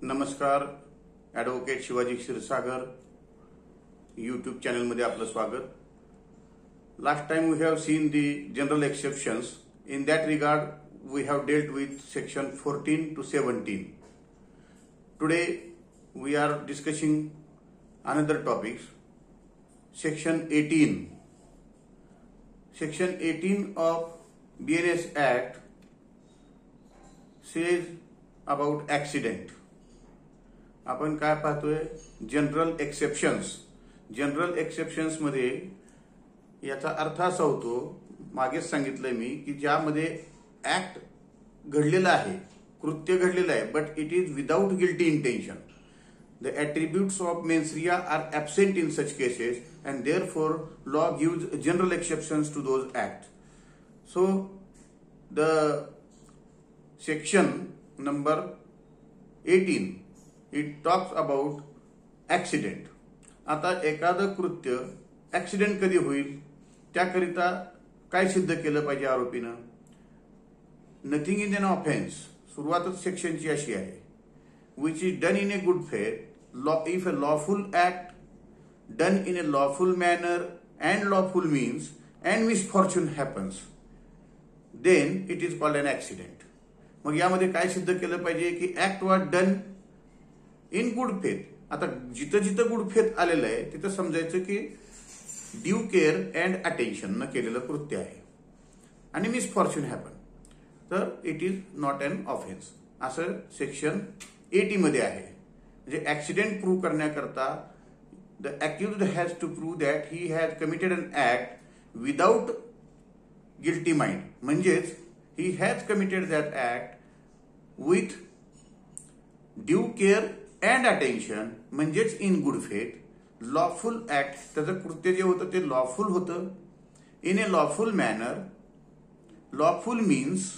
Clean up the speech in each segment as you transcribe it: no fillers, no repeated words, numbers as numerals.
नमस्कार. Advocate Shivaji Kshirsagar YouTube चॅनलमध्ये आपलं स्वागत. Last time we have seen the general exceptions. In that regard, we have dealt with section 14 to 17. Today, we are discussing another topic, section 18. Section 18 of BNS Act says about accident. आपण काय पाहतोय? General exceptions मध्ये याचा अर्थ असा होतो, मागेच सांगितलंय मी, की ज्यामध्ये ऍक्ट घडलेला आहे, कृत्य घडलेलं आहे, but it is without guilty intention. The attributes of mens rea are absent in such cases and therefore law gives general exceptions to those act. So the section number 18 it talks about accident. आता एखादं कृत्य accident कधी होईल त्याकरिता काय सिद्ध केलं पाहिजे आरोपीनं? Nothing is an offence. सुरुवातच सेक्शनची अशी आहे, which is done in a good faith, if a lawful act done in a lawful manner and lawful means and misfortune happens, then it is called an accident. मग यामध्ये काय सिद्ध केलं पाहिजे की act was done in good faith. आता जिथं जिथं गुड फेथ आलेलं आहे तिथं समजायचं की ड्यू केअर अँड अटेन्शन न केलेलं कृत्य आहे, आणि मिसफॉर्च्यून हॅपन, तर it is not an offence, असं सेक्शन 80 मध्ये आहे. म्हणजे ऍक्सिडेंट प्रूव्ह करण्याकरता the accused has to prove that he has committed an act without guilty mind. म्हणजेच he has committed that act with due care and attention, म्हणजेच in good faith. Lawful act, त्याचं कृत्य जे होतं ते lawful होतं. In a lawful manner, lawful means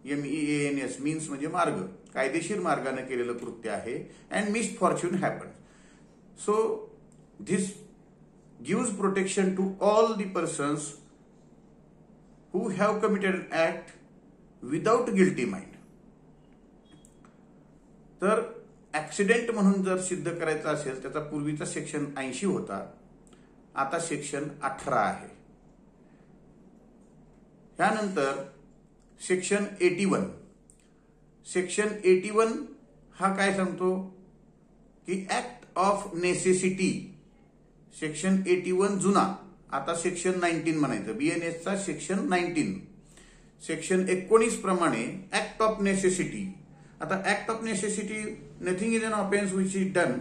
MEANS, means म्हणजे मार्ग, कायदेशीर मार्गाने केलेलं कृत्य आहे. And misfortune happen. So this gives protection to all the persons who have committed an act without guilty mind. तर ऍक्सिडेंट म्हणून जर सिद्ध करायचं असेल, त्याचा पूर्वीचा सेक्शन 80 होता, आता सेक्शन 18 आहे. त्यानंतर सेक्शन 81. सेक्शन 81 हा काय सांगतो की ऍक्ट ऑफ नेसेसिटी. सेक्शन 81 जुना, आता सेक्शन 19 म्हणायचं, BNSचा सेक्शन 19. सेक्शन 19 प्रमाणे ऍक्ट ऑफ नेसेसिटी. आता act of necessity, nothing is an offence which is done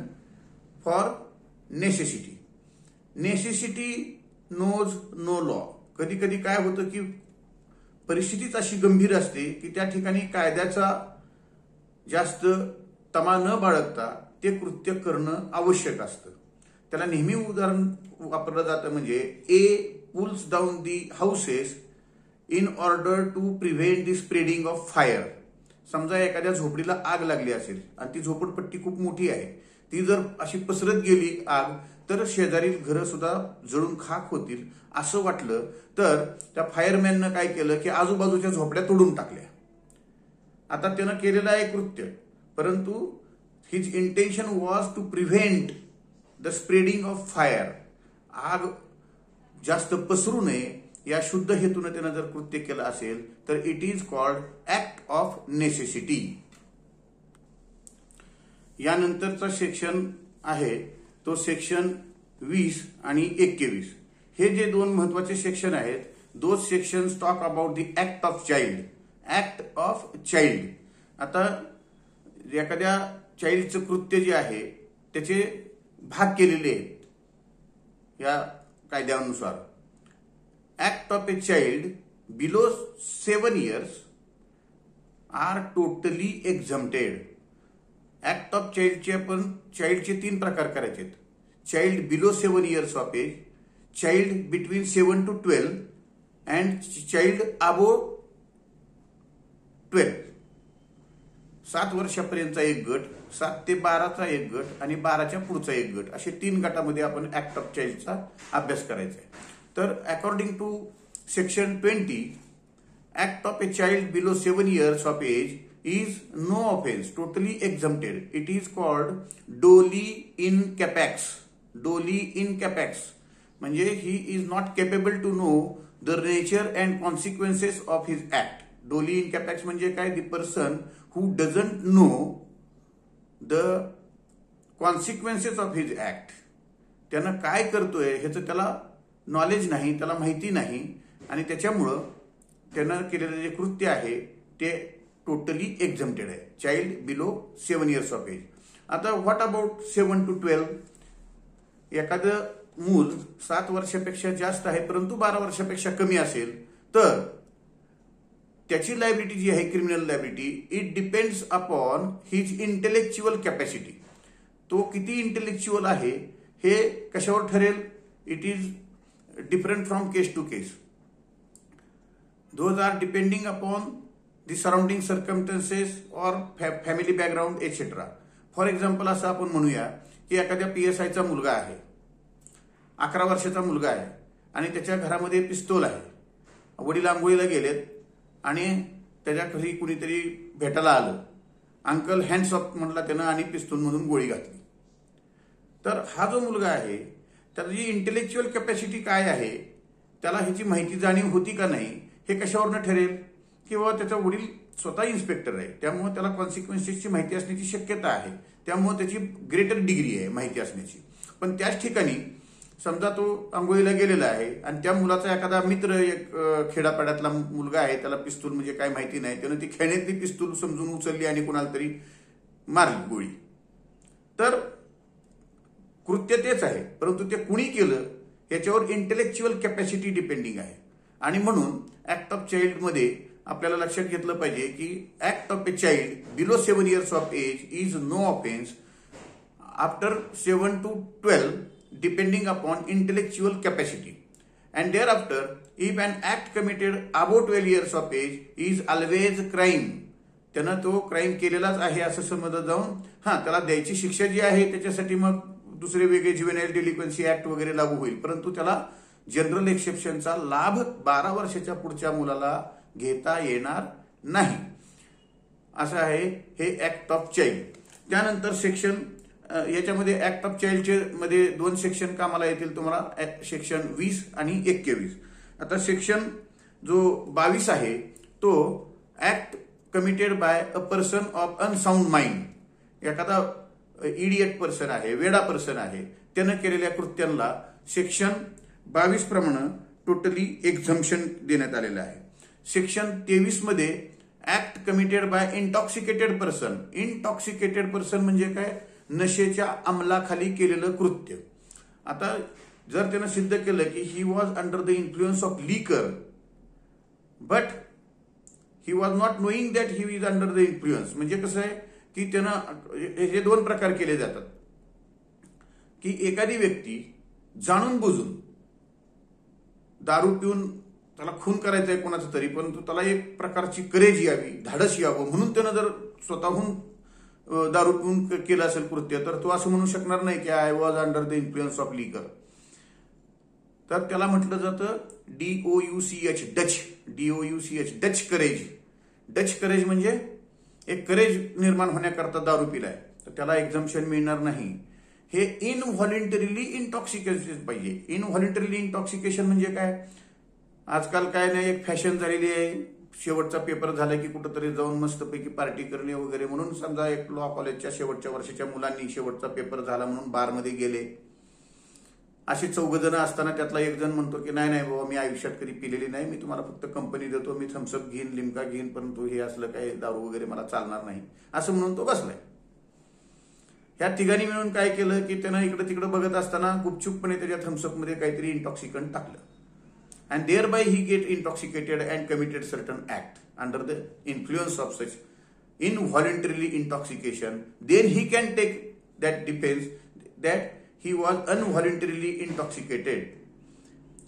for necessity. Necessity knows no law. कधी कधी काय होतं की परिस्थितीच अशी गंभीर असते की त्या ठिकाणी कायद्याचा जास्त तमा न बाळगता ते कृत्य करणं आवश्यक असतं. त्याला नेहमी उदाहरण वापरलं जातं, म्हणजे A pulls down the houses in order to prevent the spreading of fire. समजा एखाद्या झोपडीला आग लागली असेल आणि ती झोपडपट्टी खूप मोठी आहे, ती जर अशी पसरत गेली आग, तर शेजारी घरं सुद्धा जळून खाक होतील असं वाटलं, तर त्या फायरमॅननं काय केलं की आजूबाजूच्या झोपड्या तोडून टाकल्या. आता त्यानं केलेलं आहे कृत्य, परंतु his intention was to prevent the spreading of fire. आग जास्त पसरू नये या शुद्ध हेतूने त्यानं जर कृत्य केलं असेल तर it is called act of necessity. यानंतरचा सेक्शन आहे तो सेक्शन 20 आणि 21. हे जे दोन महत्वाचे सेक्शन आहेत, those sections talk about the act of child. Act of child. आता एखाद्या चाइल्डचं कृत्य जे आहे त्याचे भाग केलेले आहेत या कायद्यानुसार. Act of a child below 7 years are totally exempted. Act of चाइल्डचे आपण चाइल्डचे 3 प्रकार करायचे आहेत. Child below 7 years of age, child between 7 to 12 and child above 12. 7 वर्षापर्यंतचा एक गट, 7 ते 12चा एक गट आणि 12च्या पुढचा एक गट, असे 3 गटामध्ये आपण ऍक्ट ऑफ चाइल्डचा अभ्यास करायचा आहे. तर according to section 20, act of a child below 7 years of age is no offense, totally exempted. It is called doli in capax. Doli in capax म्हणजे he is not capable to know the nature and consequences of his act. Doli in capax म्हणजे काय? The person who doesn't know the consequences of his act. त्यानं काय करतोय ह्याचं त्याला knowledge नाही, त्याला माहिती नाही आणि त्याच्यामुळं त्यानं केलेलं जे कृत्य आहे ते टोटली एक्झम्प्टेड आहे. Child below 7 years of age. आता व्हॉट अबाउट 7 to 12? एखादं मूल 7 वर्षापेक्षा जास्त आहे परंतु 12 वर्षापेक्षा कमी असेल तर त्याची लायबिलिटी जी आहे criminal liability, it depends upon his intellectual capacity. तो किती इंटेलेक्च्युअल आहे हे कशावर ठरेल? It is different from case to case. Those are depending upon the surrounding circumstances or family background etc. For example असं आपण म्हणूया की एखाद्या PSIचा मुलगा आहे, 11 वर्षाचा मुलगा आहे आणि त्याच्या घरामध्ये पिस्तूल आहे. वडील आंघोळीला गेलेत आणि त्याच्या घरी कुणीतरी भेटायला आलं. अंकल हँड्स अप म्हटला त्यानं आणि पिस्तूलमधून गोळी घातली. तर हा जो मुलगा आहे त्याची इंटेलेक्च्युअल कॅपॅसिटी काय आहे, त्याला ह्याची माहिती जाणीव होती का नाही हे कशावरनं ठरेल? किंवा त्याचा वडील स्वतः इन्स्पेक्टर आहे त्यामुळे त्याला कॉन्सिक्वेन्सेसची माहिती असण्याची शक्यता आहे, त्यामुळे त्याची ग्रेटर डिग्री आहे माहिती असण्याची. पण त्याच ठिकाणी समजा तो आंघोळीला गेलेला आहे आणि त्या मुलाचा एखादा मित्र, एक खेडापाड्यातला मुलगा आहे, त्याला पिस्तूल म्हणजे काय माहिती नाही, त्यानं ती खेळण्यातली पिस्तूल समजून उचलली आणि कोणाला तरी मारली गोळी. तर कृत्य तेच आहे परंतु ते कुणी केलं याच्यावर इंटेलेक्च्युअल कॅपॅसिटी डिपेंडिंग आहे. आणि म्हणून ऍक्ट ऑफ चाइल्ड मध्ये आपल्याला लक्षात घेतलं पाहिजे की act of a child below 7 years of age is no offence after 7 to 12 depending upon intellectual capacity. And there after if an act committed above 12 years of age is always crime. त्यानं तो crime केलेलाच आहे असं समजलं जाऊन त्याला द्यायची शिक्षा जी आहे त्याच्यासाठी मग दुसरे वेगळे ज्युव्हेनाइल डेलिक्वेन्सी ऍक्ट वगैरे लागू होईल, परंतु त्याला जनरल एक्सेप्शनचा लाभ 12 वर्षाच्या पुढच्या मुलाला घेता येणार नाही. असं आहे हे ऍक्ट ऑफ चाइल्ड. त्यानंतर सेक्शन, याच्यामध्ये ऍक्ट ऑफ चाइल्डचे मध्ये 2 सेक्शन कामाला येतील तुम्हाला, सेक्शन 20 आणि 21. आता सेक्शन जो 22 आहे तो act committed by a person of unsound mind. एखादा इडियट पर्सन आहे, वेडा पर्सन आहे, त्यानं केलेल्या कृत्यांना सेक्शन 22 प्रमाणे टोटली एक्झम्पशन देण्यात आलेलं आहे. सेक्शन 23 मध्ये act committed by intoxicated person. Intoxicated person म्हणजे काय? नशेच्या अंमलाखाली केलेलं कृत्य. आता जर त्यानं सिद्ध केलं की he was under the influence of liquor but he was not knowing that he is under the influence, म्हणजे कसं आहे की त्यानं हे 2 प्रकार केले जातात की एखादी व्यक्ती जाणून बुजून दारू पिऊन त्याला खून करायचा आहे कोणाचं तरी, परंतु त्याला एक प्रकारची करेज यावी, धाडस यावं म्हणून त्यानं जर स्वतःहून दारू पिऊन केलं असेल कृत्य तर तो असं म्हणू शकणार नाही की I was under the influence of लिकर. तर त्याला म्हटलं जातं DOUCH, Dutch, DOUCH, Dutch courage. Dutch courage म्हणजे एक करेज निर्माण होण्याकरता दारू पिलाय तर त्याला एक्झम्पशन मिळणार नाही. हे इनव्हॉलेंटरीली इंटॉक्सिकेशन पाहिजे. इनव्हॉलेंटरीली इंटॉक्सिकेशन म्हणजे काय? आजकाल काय नाही, एक फॅशन झालेली आहे, शेवटचा पेपर झाला की कुठंतरी जाऊन मस्तपैकी पार्टी करणे वगैरे. म्हणून समजा एक लॉ कॉलेजच्या शेवटच्या वर्षाच्या मुलांनी शेवटचा पेपर झाला म्हणून बारमध्ये गेले. असे 4 जण असताना त्यातला एक जण म्हणतो की नाही बाबा मी आयुष्यात कधी पिलेली नाही, मी तुम्हाला फक्त कंपनी देतो, मी थम्सअप घेईन, लिमका घेईन, परंतु हे असलं काय दारू वगैरे मला चालणार नाही असं म्हणून तो बसलाय. ह्या तिघांनी मिळून काय केलं की त्यानं इकडे तिकडे बघत असताना गुपचूपपणे त्याच्या थम्सअपमध्ये काहीतरी इंटॉक्सिकंट टाकलं and thereby he get intoxicated and committed certain act under the influence of such involuntarily intoxication. Then he can take that defense that he was involuntarily intoxicated.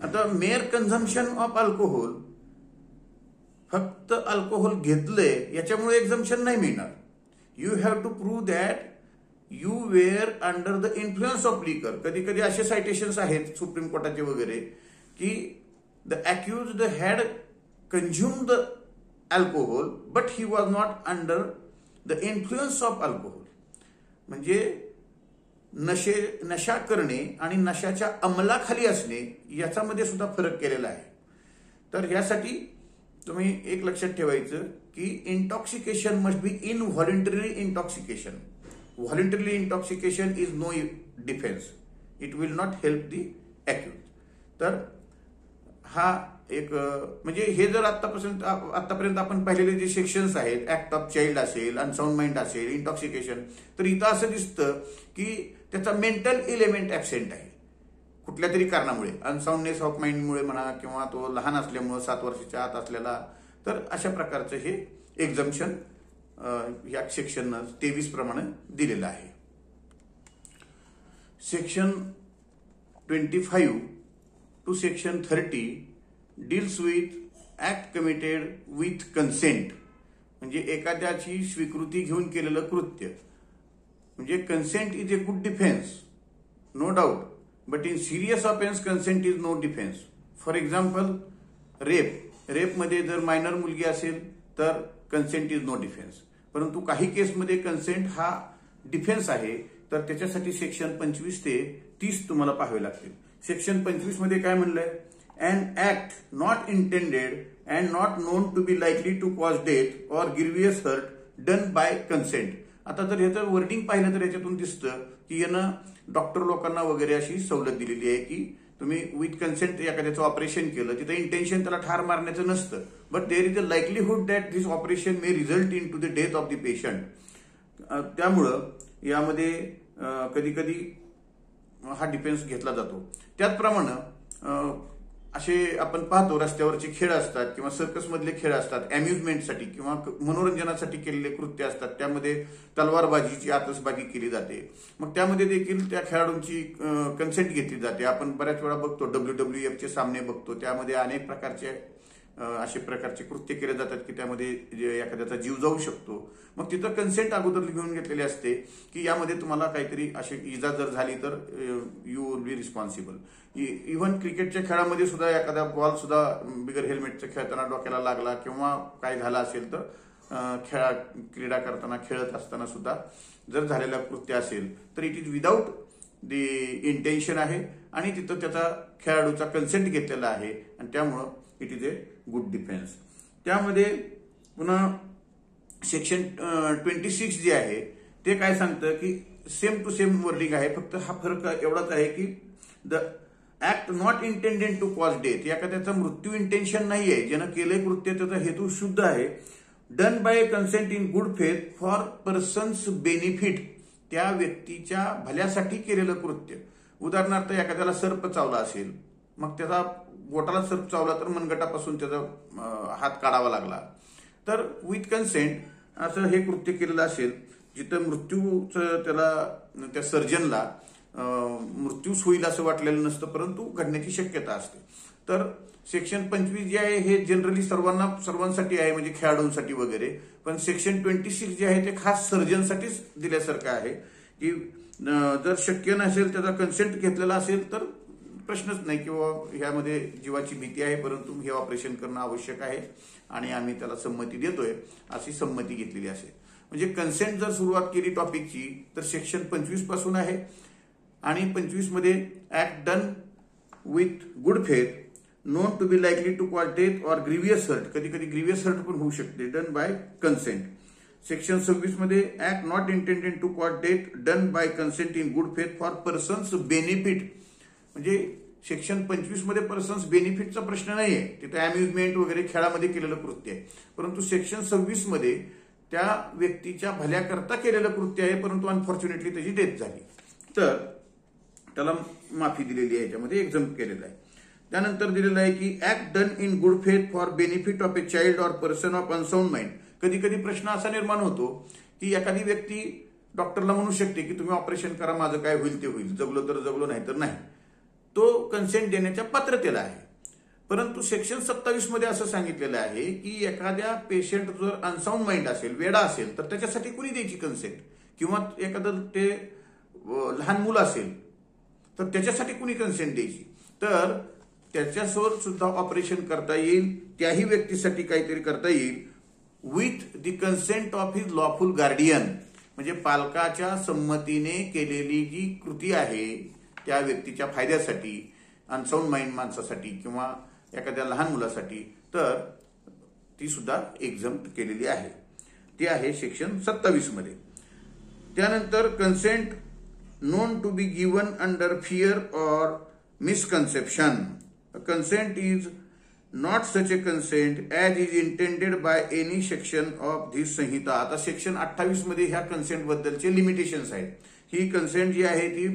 आता mere consumption of alcohol, फक्त alcohol घेतलंय याच्यामुळे exemption नाही मिळणार. You have to prove that you were under the influence of liquor. कधी कधी असे citations आहेत सुप्रीम कोर्टाचे वगैरे की the accused had consumed the alcohol but he was not under the influence of alcohol, म्हणजे नशा करणे आणि नशाच्या अंमलाखाली असणे याच्यामध्ये सुद्धा फरक केलेला आहे. तर ह्यासाठी तुम्ही एक लक्षात ठेवायचं की intoxication must be involuntary intoxication. Voluntary intoxication is no defence, it will not help the accused. तर हा एक म्हणजे हे जर आतापर्यंत आपण पाहिलेले जे सेक्शन्स आहेत, ऍक्ट ऑफ चाइल्ड असेल, अनसाउंड माइंड असेल, इंटॉक्सिकेशन, तर इथं असं दिसतं की त्याचा मेंटल एलिमेंट ऍबसेंट आहे कुठल्या तरी कारणामुळे, अनसाउंडनेस ऑफ माइंडमुळे म्हणा किंवा तो लहान असल्यामुळे 7 वर्षाच्या आत असलेला. तर अशा प्रकारचं हे एक्झम्पशन या सेक्शन 23 प्रमाणे दिलेलं आहे. Section 25 to section 30 deals with act committed with consent, म्हणजे एखाद्याची स्वीकृती घेऊन केलेलं कृत्य. म्हणजे consent is a good defence, no doubt, but in serious offence consent is no defence. For example रेपमध्ये जर मायनर मुलगी असेल तर कन्सेंट इज नो डिफेन्स, परंतु काही केसमध्ये कन्सेंट हा डिफेन्स आहे. तर त्याच्यासाठी सेक्शन 25 ते 30 तुम्हाला पाहावे लागतील. सेक्शन 25 मध्ये काय म्हणलंय, an act not intended and not known to be likely to cause death or grievous hurt done by consent. आता जर ह्याचं वर्डिंग पाहिलं तर याच्यातून दिसतं की यानं डॉक्टर लोकांना वगैरे अशी सवलत दिलेली आहे की तुम्ही विथ कन्सेंट एखाद्याचं ऑपरेशन केलं, तिथं इंटेन्शन त्याला ठार मारण्याचं नसतं, but there is a likelihood that this operation may result in to the death of the patient. त्यामुळं यामध्ये कधी कधी हा डिफेन्स घेतला जातो. त्याचप्रमाणे असे आपण पाहतो रस्त्यावरचे खेळ असतात किंवा सर्कस मधले खेळ असतात, अम्युजमेंटसाठी किंवा मनोरंजनासाठी केलेले कृत्य असतात, त्यामध्ये तलवारबाजीची आतषबाजी केली जाते. मग त्यामध्ये देखील त्या खेळाडूंची कन्सेंट घेतली जाते. आपण बऱ्याच वेळा बघतो WWF चे सामने बघतो, त्यामध्ये अनेक प्रकारचे असे प्रकारचे कृत्य केले जातात की त्यामध्ये एखाद्याचा जीव जाऊ शकतो. मग तिथं कन्सेंट अगोदर घेऊन घेतलेली असते की यामध्ये तुम्हाला काहीतरी अशी इजा जर झाली तर you will be responsible. Even क्रिकेटच्या खेळामध्ये सुद्धा एखादा बॉल सुद्धा बिगर हेल्मेटचं खेळताना डोक्याला लागला किंवा काय झालं असेल तर क्रीडा करताना खेळत असताना सुद्धा जर झालेलं कृत्य असेल तर it is without the intention आहे आणि तिथं त्याचा खेळाडूचा कन्सेंट घेतलेला आहे आणि त्यामुळं it is a good defence. त्यामध्ये पुन्हा सेक्शन 26 जे आहे ते काय सांगतं की सेम टू सेम वर्डिंग आहे, फक्त हा फरक एवढाच आहे की the act not intended to cause death, एखाद्याचा मृत्यू इंटेन्शन नाहीये, ज्यानं केले कृत्य त्याचा हेतू शुद्ध आहे. Done by consent in good faith for persons benefit, त्या व्यक्तीच्या भल्यासाठी केलेलं कृत्य. उदाहरणार्थ एखाद्याला सर्प चावला असेल, मग त्याचा बोटाला सर्प चावला तर मनगटापासून त्याचा हात काढावा लागला, तर विथ कन्सेंट असं हे कृत्य केलेलं असेल जिथं मृत्यूचं त्याला त्या सर्जनला मृत्यूच होईल असं वाटलेलं नसतं, परंतु घडण्याची शक्यता असते. तर सेक्शन 25 जे आहे हे जनरली सर्वांसाठी आहे, म्हणजे खेळाडूंसाठी वगैरे, पण सेक्शन 26 जे आहे ते खास सर्जनसाठीच दिल्यासारखं आहे की जर शक्य नसेल त्याचा कन्सेंट घेतलेला असेल तर प्रश्नच नाही किंवा ह्यामध्ये जीवाची भीती आहे परंतु हे ऑपरेशन करणं आवश्यक आहे आणि आम्ही त्याला संमती देतोय अशी संमती घेतलेली असेल. म्हणजे कन्सेंट जर सुरुवात केली टॉपिकची तर सेक्शन 25 पासून आहे आणि 25 मध्ये act done with good faith known to be likely to cause death or grievous hurt, कधी कधी ग्रीवियस हर्ट पण होऊ शकते, डन बाय कन्सेंट. सेक्शन 26 मध्ये act not intended to cause death done by consent in good faith for persons benefit, म्हणजे section 25 मध्ये persons बेनिफिटचा प्रश्न नाहीये, तिथे अम्युजमेंट वगैरे खेळामध्ये केलेलं कृत्य आहे, परंतु सेक्शन 26 मध्ये त्या व्यक्तीच्या भल्याकरता केलेलं कृत्य आहे परंतु अनफॉर्च्युनेटली त्याची डेथ झाली तर त्याला माफी दिलेली आहे, याच्यामध्ये एक्झम्प्ट केलेलं आहे. त्यानंतर दिलेलं आहे की act done in good faith for benefit of a child or person of unsound mind. कधी कधी प्रश्न असा निर्माण होतो की एखादी व्यक्ती डॉक्टरला म्हणू शकते की तुम्ही ऑपरेशन करा, माझं काय होईल ते होईल, जगलो तर जगलो नाही तर नाही, तो कन्सेंट देण्याच्या पात्रतेला आहे. परंतु सेक्शन 27 मध्ये असं सांगितलेलं आहे की एखाद्या पेशंट जर अनसाउंड माइंड असेल, वेडा असेल, तर त्याच्यासाठी कुणी द्यायची कन्सेंट, किंवा एखादं ते लहान मुलं असेल तर त्याच्यासाठी कुणी कन्सेंट द्यायची, तर त्याच्यासोबत सुद्धा ऑपरेशन करता येईल, त्याही व्यक्तीसाठी काहीतरी करता येईल with the consent of his lawful guardian, म्हणजे पालकाच्या संमतीने केलेली जी कृती आहे त्या व्यक्तीच्या फायद्यासाठी, अनसाउंड माइंड माणसासाठी किंवा एखाद्या लहान मुलासाठी, तर ती सुद्धा एक्झम्प्ट केलेली आहे. ती आहे सेक्शन 27 मध्ये. त्यानंतर consent known to be given under fear or misconception. A consent is not such a consent as is intended by any section of this संहिता. आता सेक्शन 28 मध्ये ह्या कन्सेंट बद्दलचे लिमिटेशन्स आहेत. ही कन्सेंट जी आहे ती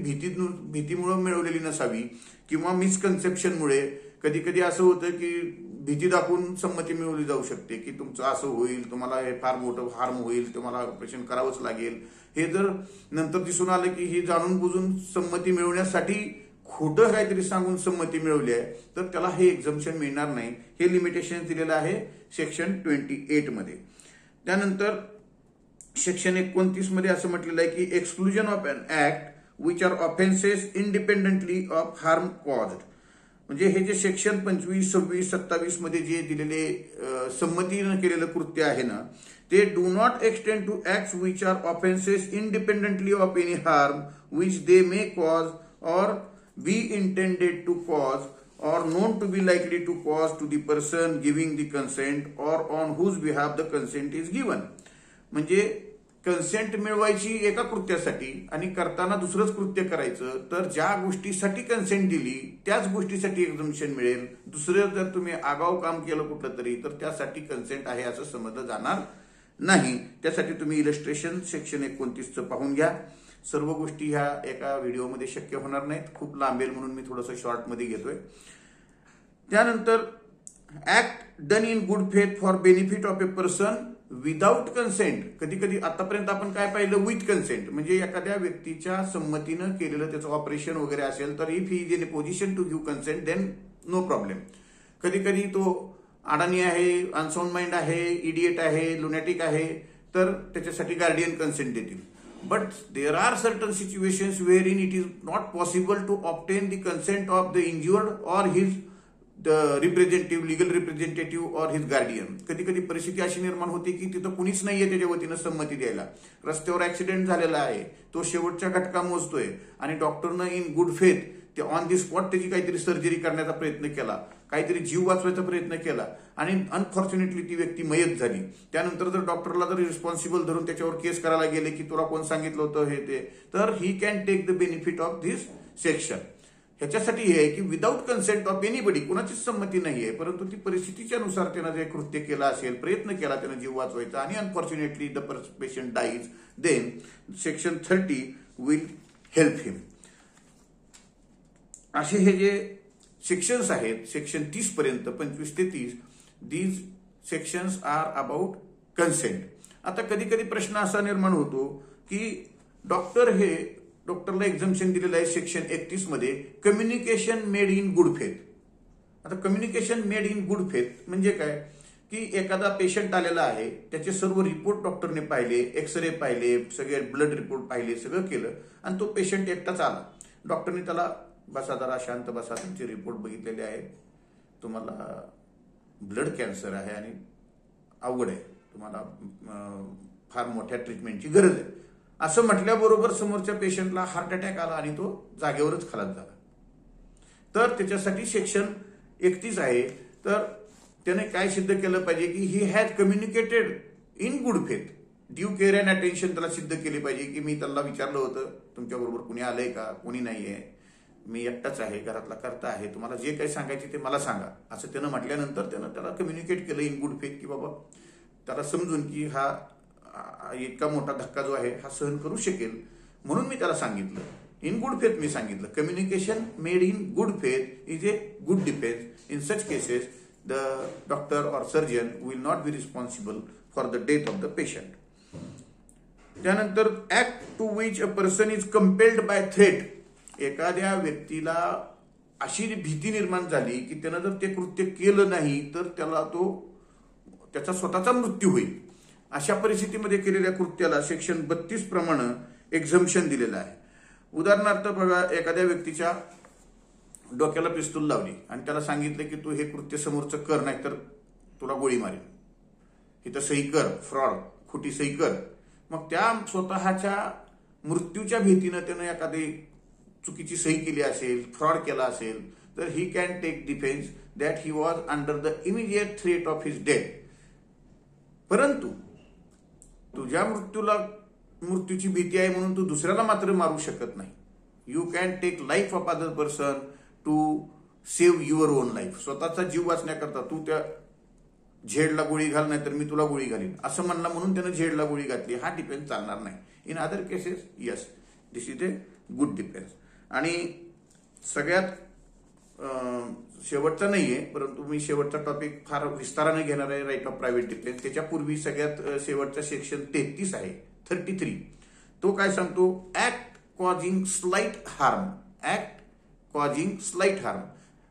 भीतीमुळे मिळवलेली नसावी किंवा मिसकन्सेप्शनमुळे. कधी कधी असं होतं की भीती दाखवून संमती मिळवली जाऊ शकते की तुमचं असं होईल, तुम्हाला हे फार मोठं हार्म होईल, तुम्हाला ऑपरेशन करावंच लागेल. हे जर नंतर दिसून आलं की ही जाणून बुजून संमती मिळवण्यासाठी खोटं काहीतरी सांगून संमती मिळवली आहे, तर त्याला हे एक्झम्पशन मिळणार नाही. हे लिमिटेशन दिलेलं आहे सेक्शन 28 मध्ये. त्यानंतर सेक्शन 29 मध्ये असं म्हटलेलं आहे की exclusion of an act which are offences independently of harm caused. म्हणजे हे जे सेक्शन 25, 26, 27 मध्ये जे दिलेले संमतीनं केलेलं कृत्य आहे ना, ते do not extend to acts which are offences independently of any harm which they may cause or be intended to cause or known to be likely to cause to the person giving the consent or on whose behalf the consent is given. म्हणजे consent मिळवायची एका कृत्यासाठी आणि करताना दुसरंच कृत्य करायचं, तर ज्या गोष्टीसाठी कन्सेंट दिली त्याच गोष्टीसाठी एक्झम्पशन मिळेल. दुसरं जर तुम्ही आगाऊ काम केलं कुठलं तरी, तर त्यासाठी कन्सेंट आहे असं समजलं जाणार नाही. त्यासाठी तुम्ही इलस्ट्रेशन सेक्शन 29 पाहून घ्या. सर्व गोष्टी ह्या एका व्हिडिओमध्ये शक्य होणार नाहीत, खूप लांबेल म्हणून मी थोडंसं शॉर्टमध्ये घेतोय. त्यानंतर act done in good faith for benefit of a person without consent. कधी कधी आतापर्यंत आपण काय पाहिलं, विथ कन्सेंट, म्हणजे एखाद्या व्यक्तीच्या संमतीनं केलेलं त्याचं ऑपरेशन वगैरे असेल तर if he is in a position to give consent then no problem. कधी कधी तो अडाणी आहे, अनसाउंड माइंड आहे, इडियट आहे, लुनॅटिक आहे, तर त्याच्यासाठी गार्डियन कन्सेंट देतील. But there are certain situations where in it is not possible to obtain the consent of the injured or his representative, legal representative or his guardian. कधी कधी परिस्थिती अशी निर्माण होती की तिथं कुणीच नाहीये त्याच्या वतीनं संमती द्यायला. रस्त्यावर ऍक्सिडेंट झालेला आहे, तो शेवटच्या घटका मोजतोय आणि डॉक्टरनं इन गुड फेथ ते ऑन दी स्पॉट त्याची काहीतरी सर्जरी करण्याचा प्रयत्न केला, काहीतरी जीव वाचवायचा प्रयत्न केला आणि अनफॉर्च्युनेटली ती व्यक्ती मयत झाली. त्यानंतर जर डॉक्टरला जर रिस्पॉन्सिबल धरून त्याच्यावर केस करायला गेले की तुला कोण सांगितलं होतं हे ते, तर he can take the benefit of this section. ह्याच्यासाठी हे आहे की विदाऊट कन्सेंट ऑफ एनीबडी, कोणाचीच संमती नाहीये, परंतु ती परिस्थितीच्या नुसार त्यानं जे कृत्य केलं असेल, प्रयत्न केला त्यानं जीव वाचवायचा आणि unfortunately the patient dies, then section 30 will help him. असे हे जे सेक्शन्स आहेत सेक्शन 30 पर्यंत, 25 ते 30, these sections are about consent. आता कधी कधी प्रश्न असा निर्माण होतो की डॉक्टरला एक्झम्पशन दिलेलं आहे सेक्शन 31 मध्ये, communication made in good faith. आता communication made in good faith म्हणजे काय की एखादा पेशंट आलेला आहे, त्याचे सर्व रिपोर्ट डॉक्टरने पाहिले, एक्सरे पाहिले, सगळे ब्लड रिपोर्ट पाहिले, सगळं केलं आणि तो पेशंट एकटाच आला. डॉक्टरने त्याला बसा जरा शांत बसा, तुमचे रिपोर्ट बघितलेले आहेत, तुम्हाला ब्लड कॅन्सर आहे आणि अवघड आहे, तुम्हाला फार मोठ्या ट्रीटमेंटची गरज आहे असं म्हटल्याबरोबर समोरच्या पेशंटला हार्ट अटॅक आला आणि तो जागेवरच खलास झाला. तर त्याच्यासाठी सेक्शन 31 आहे. तर त्याने काय सिद्ध केलं पाहिजे की he has communicated in good faith, due care and attention त्याला सिद्ध केली पाहिजे की मी त्याला विचारलं होतं तुमच्याबरोबर कुणी आलंय का, कोणी नाहीये, मी एकटाच आहे, घरातला करता आहे, तुम्हाला जे काही सांगायचे ते मला सांगा, असं त्यानं म्हटल्यानंतर त्यानं त्याला कम्युनिकेट केलं इन गुड फेथ की बाबा त्याला समजून की हा इतका मोठा धक्का जो आहे हा सहन करू शकेल, म्हणून मी त्याला सांगितलं. इन गुड फेथ मी सांगितलं. Communication made in good faith is a good defence. In such cases the doctor or surgeon will not be responsible for the death of the patient. त्यानंतर act to which a person is compelled by threat. एखाद्या व्यक्तीला अशी भीती निर्माण झाली की त्यानं जर ते कृत्य केलं नाही तर त्याचा स्वतःचा मृत्यू होईल. अशा परिस्थितीमध्ये केलेल्या कृत्याला सेक्शन 32 प्रमाणे एक्झम्पशन दिलेलं आहे. उदाहरणार्थ बघा, एखाद्या व्यक्तीच्या डोक्याला पिस्तूल लावली आणि त्याला सांगितलं की तू हे कृत्य समोरचं कर नाही तर तुला गोळी मारेल. इथं सही कर, फ्रॉड, खोटी सही कर, मग त्या स्वतःच्या मृत्यूच्या भीतीनं त्यानं एखादी चुकीची सही केली असेल, फ्रॉड केला असेल, तर he can take defence that he was under the immediate threat of his death. परंतु तुझ्या मृत्यूची भीती आहे म्हणून तू दुसऱ्याला मात्र मारू शकत नाही. You can take life of other person to save your own life. स्वतःचा जीव वाचण्याकरता तू त्या झेडला गोळी घाल, नाही तर मी तुला गोळी घालीन असं म्हणला म्हणून त्यानं झेडला गोळी घातली, हा डिफेन्स चालणार नाही. In other cases yes, this is a good defence. आणि सगळ्यात शेवटचा नाहीये, परंतु मी शेवटचा टॉपिक फार विस्ताराने घेणार आहे, राईट ऑफ प्रायव्हेट डिफेन्स. त्याच्यापूर्वी सगळ्यात शेवटचा सेक्शन 33 आहे, 33. तो काय सांगतो? Act causing slight harm. Act causing slight harm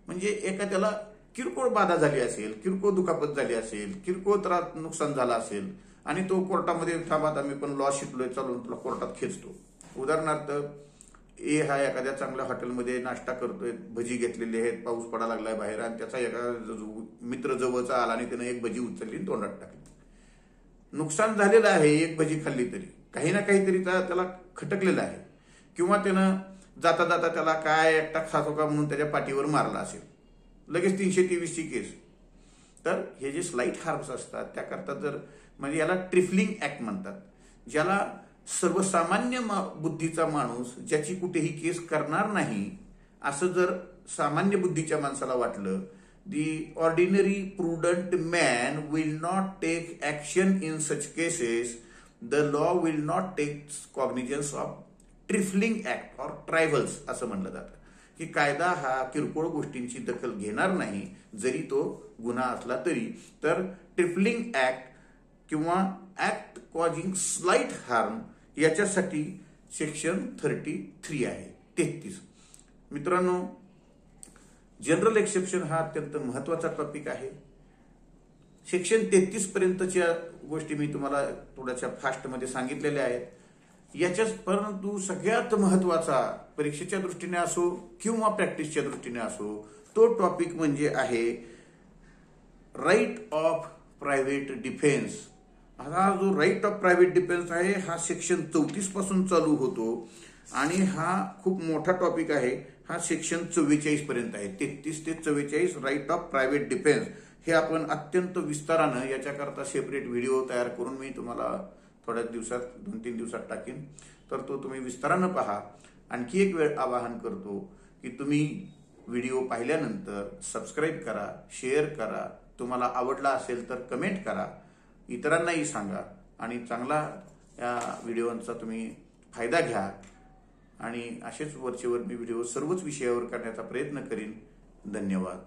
म्हणजे एखाद्याला किरकोळ बाधा झाली असेल, किरकोळ दुखापत झाली असेल, किरकोळ नुकसान झालं असेल आणि तो कोर्टामध्ये थांबात आम्ही पण लॉ शिकलोय चालून तुला कोर्टात खेचतो. उदाहरणार्थ ए हा एखाद्या चांगल्या हॉटेलमध्ये नाश्ता करतोय, भजी घेतलेली आहेत, पाऊस पडा लागलाय बाहेर आणि त्याचा एका मित्र जवळचा आला आणि त्यानं एक भजी उचलली आणि तोंडात टाकली. नुकसान झालेलं आहे, एक भजी खाल्ली तरी काही ना काहीतरी त्याला खटकलेलं आहे, किंवा त्यानं जाता जाता त्याला काय एकटा खातो का म्हणून त्याच्या पाठीवर मारला असेल, लगेच 323 ची केस. तर हे जे स्लाइट हार्म्स असतात त्याकरता जर म्हणजे याला ट्रिफलिंग ऍक्ट म्हणतात, ज्याला सर्वसामान्य बुद्धीचा माणूस ज्याची कुठेही केस करणार नाही असं जर सामान्य बुद्धीच्या माणसाला वाटलं, the ordinary prudent man will not take action in such cases, the law will not take cognizance of trifling act or trivials असं म्हणलं जातं, की कायदा हा किरकोळ गोष्टींची दखल घेणार नाही जरी तो गुन्हा असला तरी. तर ट्रिफलिंग ऍक्ट किंवा ऍक्ट कॉजिंग स्लाइट हार्म याच्यासाठी सेक्शन 33 आहे, 33. मित्रांनो, जनरल एक्सेप्शन हा अत्यंत महत्वाचा टॉपिक आहे. सेक्शन 33 पर्यंतच्या गोष्टी मी तुम्हाला थोड्याशा फास्टमध्ये सांगितलेल्या आहेत. याच्याच परंतु सगळ्यात महत्वाचा परीक्षेच्या दृष्टीने असो किंवा प्रॅक्टिसच्या दृष्टीने असो तो टॉपिक म्हणजे आहे राईट ऑफ प्रायव्हेट डिफेन्स. हा जो राईट ऑफ प्रायव्हेट डिफेन्स आहे हा सेक्शन 34 पासून चालू होतो आणि हा खूप मोठा टॉपिक आहे. हा सेक्शन 44 पर्यंत आहे, 33 ते 44 राईट ऑफ प्रायव्हेट डिफेन्स. हे आपण अत्यंत विस्तारानं याच्याकरता सेपरेट व्हिडिओ तयार करून मी तुम्हाला थोड्या दिवसात 2-3 दिवसात टाकेन, तर तो तुम्ही विस्तारानं पहा. आणखी एक वेळ आवाहन करतो की तुम्ही व्हिडिओ पाहिल्यानंतर सबस्क्राईब करा, शेअर करा, तुम्हाला आवडला असेल तर कमेंट करा, इतरांनाही सांगा आणि चांगला या व्हिडिओचा तुम्ही फायदा घ्या. आणि असेच वरचेवर मी व्हिडिओ सर्वच विषयावर करण्याचा प्रयत्न करीन. धन्यवाद.